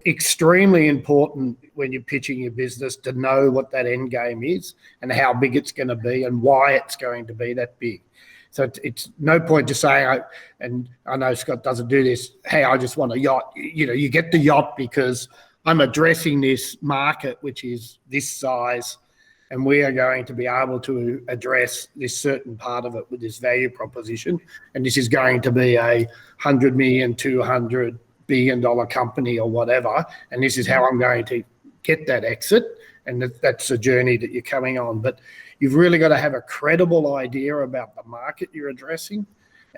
extremely important when you're pitching your business to know what that end game is and how big it's going to be and why it's going to be that big. So it's no point just saying, and I know Scott doesn't do this, hey, I just want a yacht. You get the yacht because I'm addressing this market, which is this size, and we are going to be able to address this certain part of it with this value proposition. And this is going to be a $100 million, $200 billion company or whatever. And this is how I'm going to get that exit. And that's a journey that you're coming on. But you've really got to have a credible idea about the market you're addressing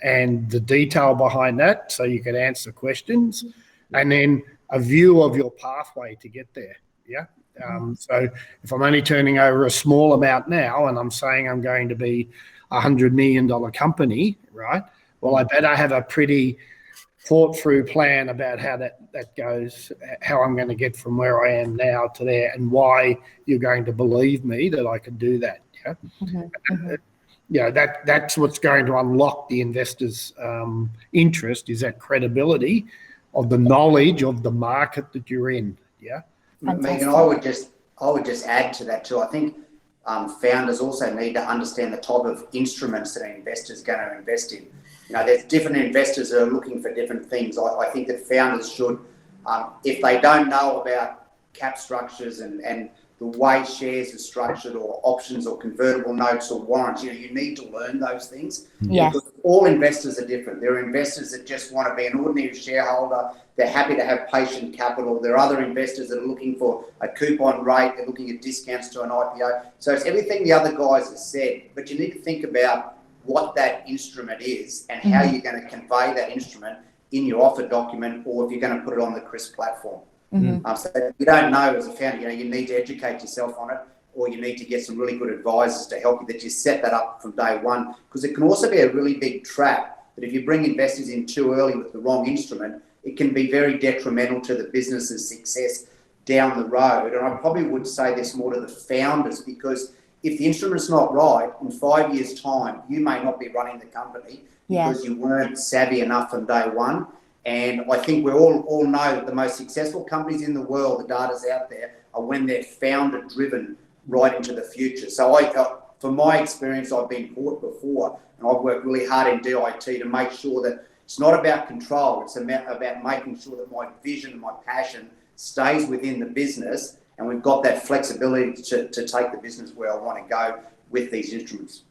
and the detail behind that so you can answer questions, and then a view of your pathway to get there. Yeah. So if I'm only turning over a small amount now and I'm saying I'm going to be a $100 million company, right? Well, I better have a pretty thought through plan about how that goes, how I'm going to get from where I am now to there, and why you're going to believe me that I can do that. Yeah. That's what's going to unlock the investors' interest, is that credibility of the knowledge of the market that you're in. Yeah. Megan, I would just add to that too. I think founders also need to understand the type of instruments that an investor is going to invest in. There's different investors that are looking for different things. I think that founders should, if they don't know about cap structures and the way shares are structured, or options or convertible notes or warrants, you need to learn those things. Yes. Because all investors are different. There are investors that just want to be an ordinary shareholder. They're happy to have patient capital. There are other investors that are looking for a coupon rate. They're looking at discounts to an IPO. So it's everything the other guys have said, but you need to think about what that instrument is and how you're going to convey that instrument in your offer document, or if you're going to put it on the CRIISP platform. So if you don't know as a founder, you need to educate yourself on it, or you need to get some really good advisors to help you, that you set that up from day one, because it can also be a really big trap that if you bring investors in too early with the wrong instrument, it can be very detrimental to the business's success down the road. And I probably would say this more to the founders, because if the instrument's not right, in 5 years' time, you may not be running the company because you weren't savvy enough from day one. And I think we all know that the most successful companies in the world, the data's out there, are when they're founder-driven right into the future. So from my experience, I've been bought before, and I've worked really hard in DIT to make sure that it's not about control. It's about making sure that my vision and my passion stays within the business, and we've got that flexibility to take the business where I want to go with these instruments.